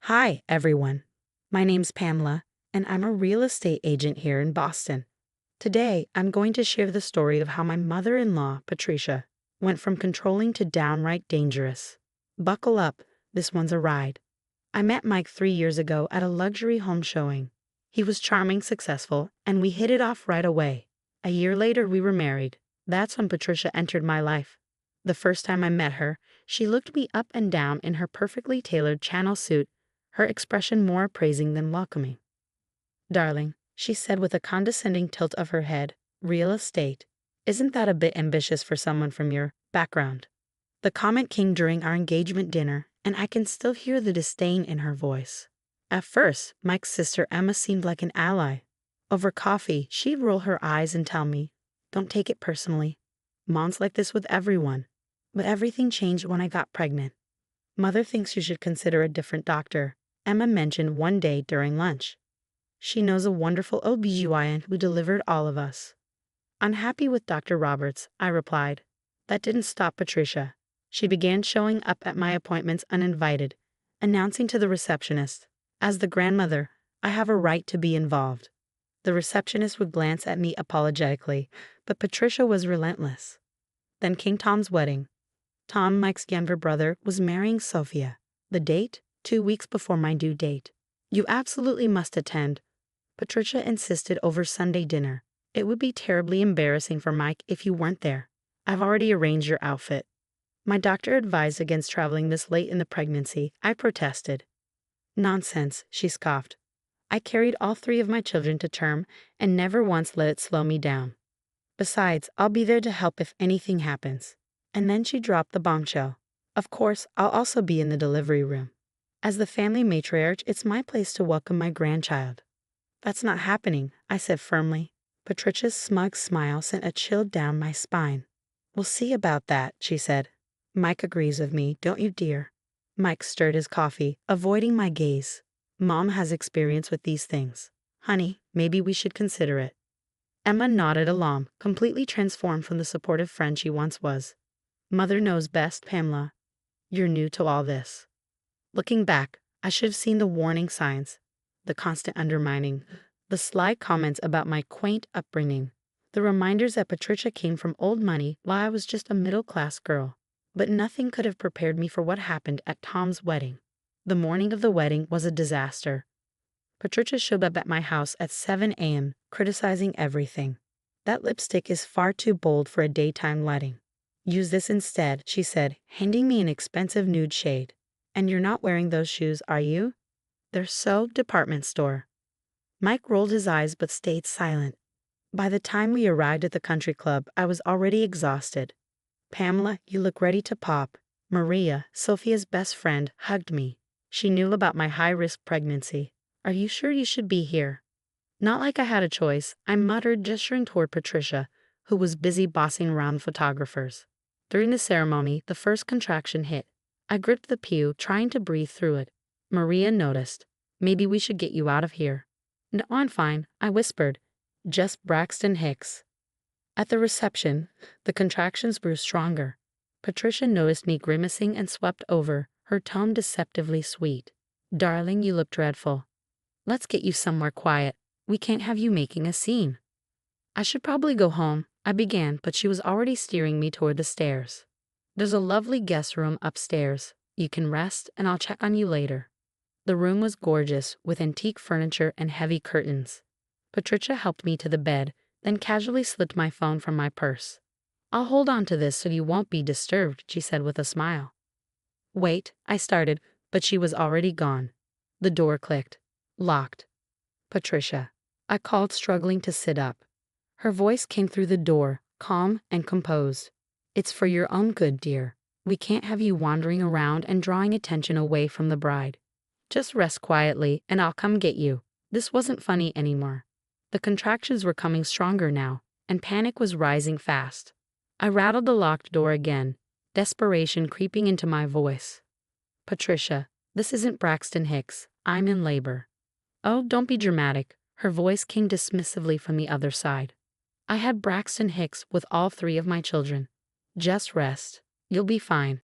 Hi, everyone. My name's Pamela, and I'm a real estate agent here in Boston. Today, I'm going to share the story of how my mother-in-law, Patricia, went from controlling to downright dangerous. Buckle up, this one's a ride. I met Mike 3 years ago at a luxury home showing. He was charming, successful, and we hit it off right away. A year later, we were married. That's when Patricia entered my life. The first time I met her, she looked me up and down in her perfectly tailored Channel suit, her expression more appraising than welcoming. "Darling," she said with a condescending tilt of her head, "real estate. Isn't that a bit ambitious for someone from your background?" The comment came during our engagement dinner, and I can still hear the disdain in her voice. At first, Mike's sister Emma seemed like an ally. Over coffee, she'd roll her eyes and tell me, "Don't take it personally. Mom's like this with everyone." But everything changed when I got pregnant. "Mother thinks you should consider a different doctor," Emma mentioned one day during lunch. "She knows a wonderful OBGYN who delivered all of us." "Unhappy with Dr. Roberts," I replied. That didn't stop Patricia. She began showing up at my appointments uninvited, announcing to the receptionist, "As the grandmother, I have a right to be involved." The receptionist would glance at me apologetically, but Patricia was relentless. Then came Tom's wedding. Tom, Mike's younger brother, was marrying Sophia. The date? 2 weeks before my due date. "You absolutely must attend," Patricia insisted over Sunday dinner. "It would be terribly embarrassing for Mike if you weren't there. I've already arranged your outfit." "My doctor advised against traveling this late in the pregnancy," I protested. "Nonsense," she scoffed. "I carried all 3 of my children to term and never once let it slow me down. Besides, I'll be there to help if anything happens." And then she dropped the bombshell. "Of course, I'll also be in the delivery room. As the family matriarch, it's my place to welcome my grandchild." "That's not happening," I said firmly. Patricia's smug smile sent a chill down my spine. "We'll see about that," she said. "Mike agrees with me, don't you, dear?" Mike stirred his coffee, avoiding my gaze. "Mom has experience with these things. Honey, maybe we should consider it." Emma nodded along, completely transformed from the supportive friend she once was. "Mother knows best, Pamela. You're new to all this." Looking back, I should have seen the warning signs, the constant undermining, the sly comments about my quaint upbringing, the reminders that Patricia came from old money while I was just a middle-class girl. But nothing could have prepared me for what happened at Tom's wedding. The morning of the wedding was a disaster. Patricia showed up at my house at 7 a.m., criticizing everything. "That lipstick is far too bold for a daytime wedding. Use this instead," she said, handing me an expensive nude shade. "And you're not wearing those shoes, are you? They're so department store." Mike rolled his eyes but stayed silent. By the time we arrived at the country club, I was already exhausted. "Pamela, you look ready to pop." Maria, Sophia's best friend, hugged me. She knew about my high-risk pregnancy. "Are you sure you should be here?" Not like I had a choice, I muttered, gesturing toward Patricia, who was busy bossing around photographers. During the ceremony, the first contraction hit. I gripped the pew, trying to breathe through it. Maria noticed. "Maybe we should get you out of here." "No, I'm fine," I whispered. "Just Braxton Hicks." At the reception, the contractions grew stronger. Patricia noticed me grimacing and swept over, her tone deceptively sweet. "Darling, you look dreadful. Let's get you somewhere quiet. We can't have you making a scene." "I should probably go home," I began, but she was already steering me toward the stairs. "There's a lovely guest room upstairs. You can rest, and I'll check on you later." The room was gorgeous, with antique furniture and heavy curtains. Patricia helped me to the bed, then casually slipped my phone from my purse. "I'll hold on to this so you won't be disturbed," she said with a smile. "Wait," I started, but she was already gone. The door clicked. Locked. "Patricia," I called, struggling to sit up. Her voice came through the door, calm and composed. "It's for your own good, dear. We can't have you wandering around and drawing attention away from the bride. Just rest quietly, and I'll come get you." This wasn't funny anymore. The contractions were coming stronger now, and panic was rising fast. I rattled the locked door again, desperation creeping into my voice. "Patricia, this isn't Braxton Hicks. I'm in labor." "Oh, don't be dramatic." Her voice came dismissively from the other side. "I had Braxton Hicks with all 3 of my children. Just rest. You'll be fine."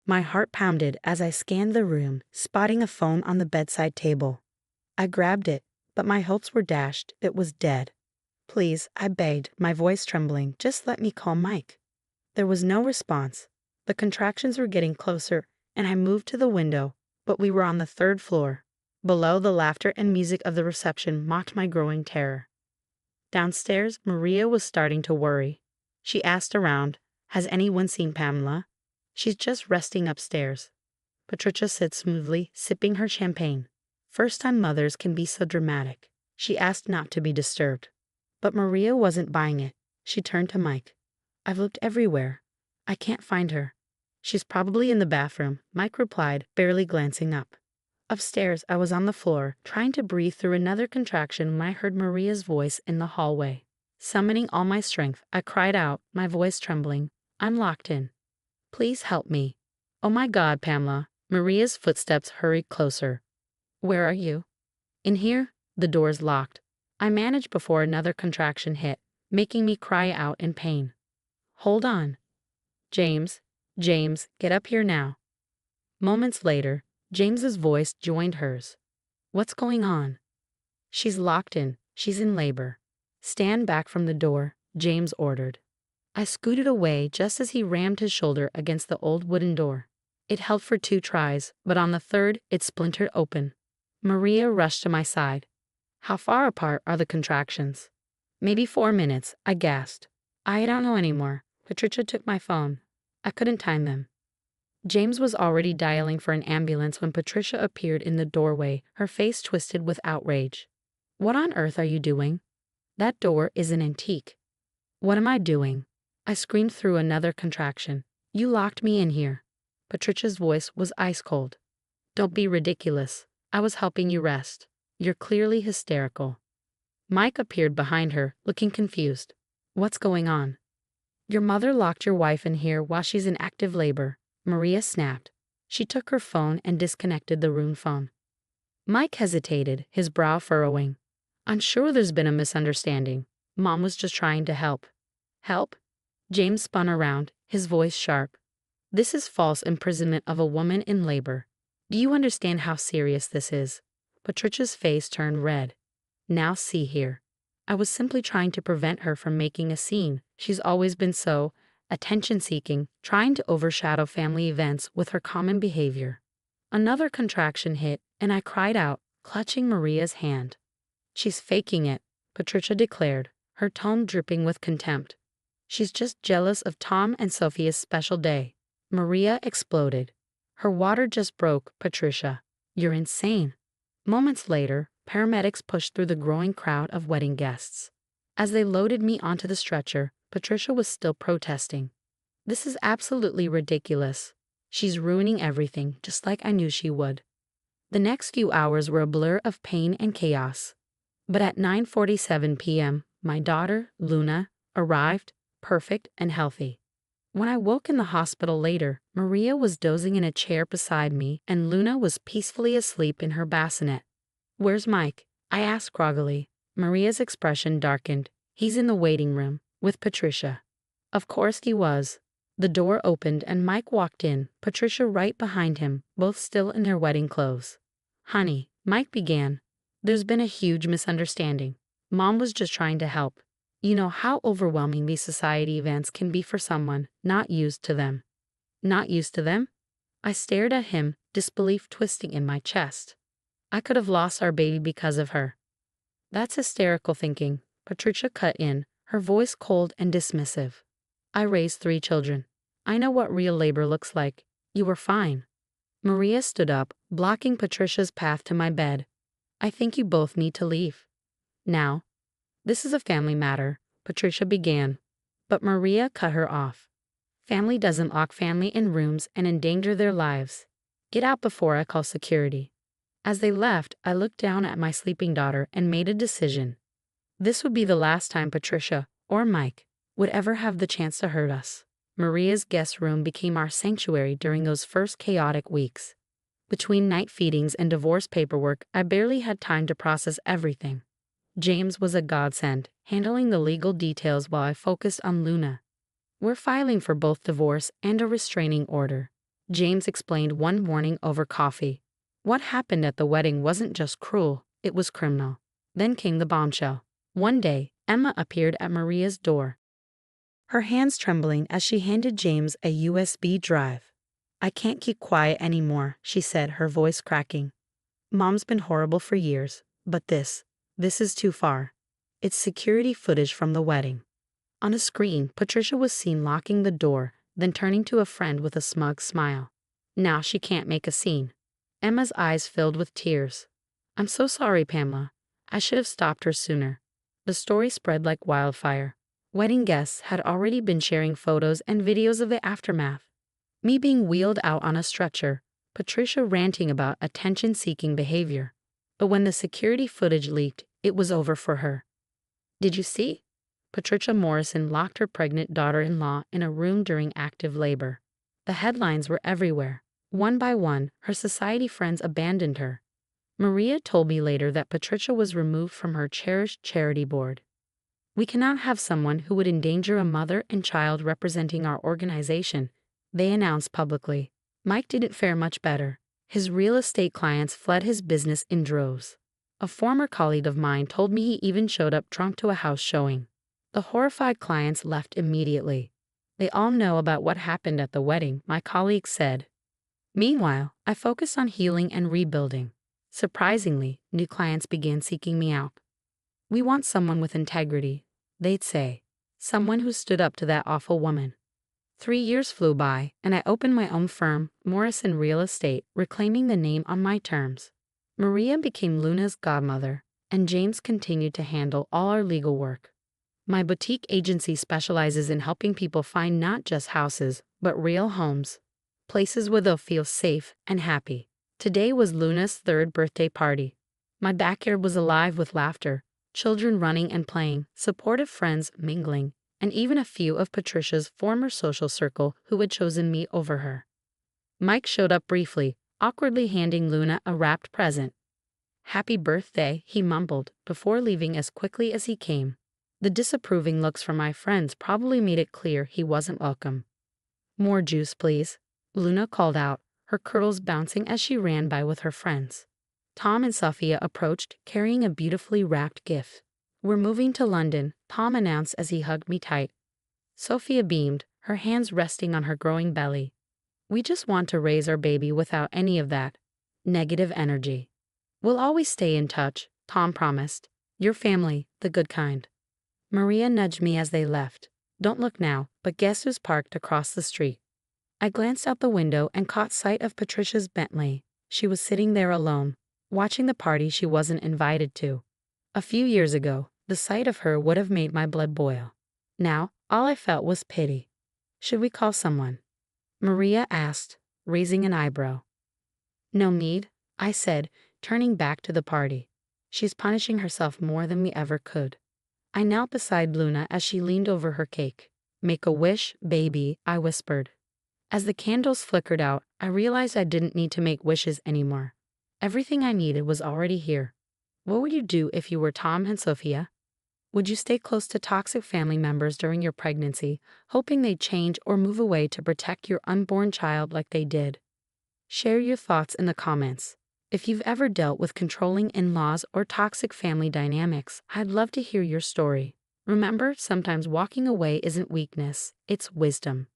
My heart pounded as I scanned the room, spotting a phone on the bedside table. I grabbed it, but my hopes were dashed. It was dead. "Please," I begged, my voice trembling, "just let me call Mike." There was no response. The contractions were getting closer, and I moved to the window, but we were on the third floor. Below, the laughter and music of the reception mocked my growing terror. Downstairs, Maria was starting to worry. She asked around, "Has anyone seen Pamela?" "She's just resting upstairs," Patricia said smoothly, sipping her champagne. First-time mothers can be so dramatic. She asked not to be disturbed. But Maria wasn't buying it. She turned to Mike. "I've looked everywhere. I can't find her." "She's probably in the bathroom," Mike replied, barely glancing up. Upstairs, I was on the floor, trying to breathe through another contraction when I heard Maria's voice in the hallway. Summoning all my strength, I cried out, my voice trembling, "I'm locked in. Please help me." "Oh my God, Pamela." Maria's footsteps hurried closer. "Where are you?" "In here." The door's locked. I managed before another contraction hit, making me cry out in pain. "Hold on. James, get up here now." Moments later, James's voice joined hers. "What's going on?" "She's locked in. She's in labor." "Stand back from the door," James ordered. I scooted away just as he rammed his shoulder against the old wooden door. It held for 2 tries, but on the third, it splintered open. Maria rushed to my side. "How far apart are the contractions?" "Maybe 4 minutes," I gasped. "I don't know anymore." Patricia took my phone. I couldn't time them. James was already dialing for an ambulance when Patricia appeared in the doorway, her face twisted with outrage. "What on earth are you doing? That door is an antique." "What am I doing?" I screamed through another contraction. "You locked me in here." Patricia's voice was ice cold. "Don't be ridiculous. I was helping you rest. You're clearly hysterical." Mike appeared behind her, looking confused. "What's going on?" "Your mother locked your wife in here while she's in active labor," Maria snapped. She took her phone and disconnected the room phone. Mike hesitated, his brow furrowing. "I'm sure there's been a misunderstanding. Mom was just trying to help." "Help?" James spun around, his voice sharp. "This is false imprisonment of a woman in labor. Do you understand how serious this is?" Patricia's face turned red. "Now see here. I was simply trying to prevent her from making a scene. She's always been so attention-seeking, trying to overshadow family events with her common behavior." Another contraction hit, and I cried out, clutching Maria's hand. "She's faking it," Patricia declared, her tone dripping with contempt. "She's just jealous of Tom and Sophia's special day." Maria exploded. "Her water just broke, Patricia. You're insane." Moments later, paramedics pushed through the growing crowd of wedding guests. As they loaded me onto the stretcher, Patricia was still protesting. "This is absolutely ridiculous. She's ruining everything, just like I knew she would." The next few hours were a blur of pain and chaos. But at 9:47 p.m., my daughter, Luna, arrived, perfect and healthy. When I woke in the hospital later, Maria was dozing in a chair beside me and Luna was peacefully asleep in her bassinet. "Where's Mike?" I asked groggily. Maria's expression darkened. "He's in the waiting room, with Patricia." Of course he was. The door opened and Mike walked in, Patricia right behind him, both still in their wedding clothes. "Honey," Mike began, "there's been a huge misunderstanding. Mom was just trying to help. You know how overwhelming these society events can be for someone not used to them." "Not used to them?" I stared at him, disbelief twisting in my chest. "I could have lost our baby because of her." "That's hysterical thinking," Patricia cut in, her voice cold and dismissive. "I raised 3 children. I know what real labor looks like. You were fine." Maria stood up, blocking Patricia's path to my bed. "I think you both need to leave. Now." "This is a family matter," Patricia began. But Maria cut her off. "Family doesn't lock family in rooms and endanger their lives. Get out before I call security." As they left, I looked down at my sleeping daughter and made a decision. This would be the last time Patricia, or Mike, would ever have the chance to hurt us. Maria's guest room became our sanctuary during those first chaotic weeks. Between night feedings and divorce paperwork, I barely had time to process everything. James was a godsend, handling the legal details while I focused on Luna. We're filing for both divorce and a restraining order. James explained one morning over coffee. What happened at the wedding wasn't just cruel, it was criminal. Then came the bombshell. One day, Emma appeared at Maria's door, her hands trembling as she handed James a USB drive. "I can't keep quiet anymore," she said, her voice cracking. "Mom's been horrible for years, but this is too far." It's security footage from the wedding. On a screen, Patricia was seen locking the door, then turning to a friend with a smug smile. Now she can't make a scene. Emma's eyes filled with tears. "I'm so sorry, Pamela. I should have stopped her sooner." The story spread like wildfire. Wedding guests had already been sharing photos and videos of the aftermath. Me being wheeled out on a stretcher, Patricia ranting about attention-seeking behavior. But when the security footage leaked, it was over for her. "Did you see?" Patricia Morrison locked her pregnant daughter-in-law in a room during active labor. The headlines were everywhere. One by one, her society friends abandoned her. Maria told me later that Patricia was removed from her cherished charity board. "We cannot have someone who would endanger a mother and child representing our organization," they announced publicly. Mike didn't fare much better. His real estate clients fled his business in droves. A former colleague of mine told me he even showed up drunk to a house showing. The horrified clients left immediately. "They all know about what happened at the wedding," my colleague said. Meanwhile, I focused on healing and rebuilding. Surprisingly, new clients began seeking me out. "We want someone with integrity," they'd say. "Someone who stood up to that awful woman." 3 years flew by, and I opened my own firm, Morrison Real Estate, reclaiming the name on my terms. Maria became Luna's godmother, and James continued to handle all our legal work. My boutique agency specializes in helping people find not just houses, but real homes, places where they'll feel safe and happy. Today was Luna's 3rd birthday party. My backyard was alive with laughter, children running and playing, supportive friends mingling, and even a few of Patricia's former social circle who had chosen me over her. Mike showed up briefly, awkwardly handing Luna a wrapped present. "Happy birthday," he mumbled, before leaving as quickly as he came. The disapproving looks from my friends probably made it clear he wasn't welcome. "More juice, please," Luna called out, her curls bouncing as she ran by with her friends. Tom and Sophia approached, carrying a beautifully wrapped gift. "We're moving to London," Tom announced as he hugged me tight. Sophia beamed, her hands resting on her growing belly. "We just want to raise our baby without any of that negative energy." "We'll always stay in touch," Tom promised. "Your family, the good kind." Maria nudged me as they left. "Don't look now, but guess who's parked across the street?" I glanced out the window and caught sight of Patricia's Bentley. She was sitting there alone, watching the party she wasn't invited to. A few years ago, the sight of her would have made my blood boil. Now, all I felt was pity. "Should we call someone?" Maria asked, raising an eyebrow. "No need," I said, turning back to the party. "She's punishing herself more than we ever could." I knelt beside Luna as she leaned over her cake. "Make a wish, baby," I whispered. As the candles flickered out, I realized I didn't need to make wishes anymore. Everything I needed was already here. What would you do if you were Tom and Sophia? Would you stay close to toxic family members during your pregnancy, hoping they'd change or move away to protect your unborn child like they did? Share your thoughts in the comments. If you've ever dealt with controlling in-laws or toxic family dynamics, I'd love to hear your story. Remember, sometimes walking away isn't weakness, it's wisdom.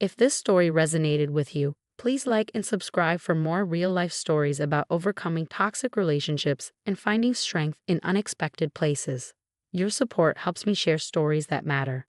If this story resonated with you, please like and subscribe for more real-life stories about overcoming toxic relationships and finding strength in unexpected places. Your support helps me share stories that matter.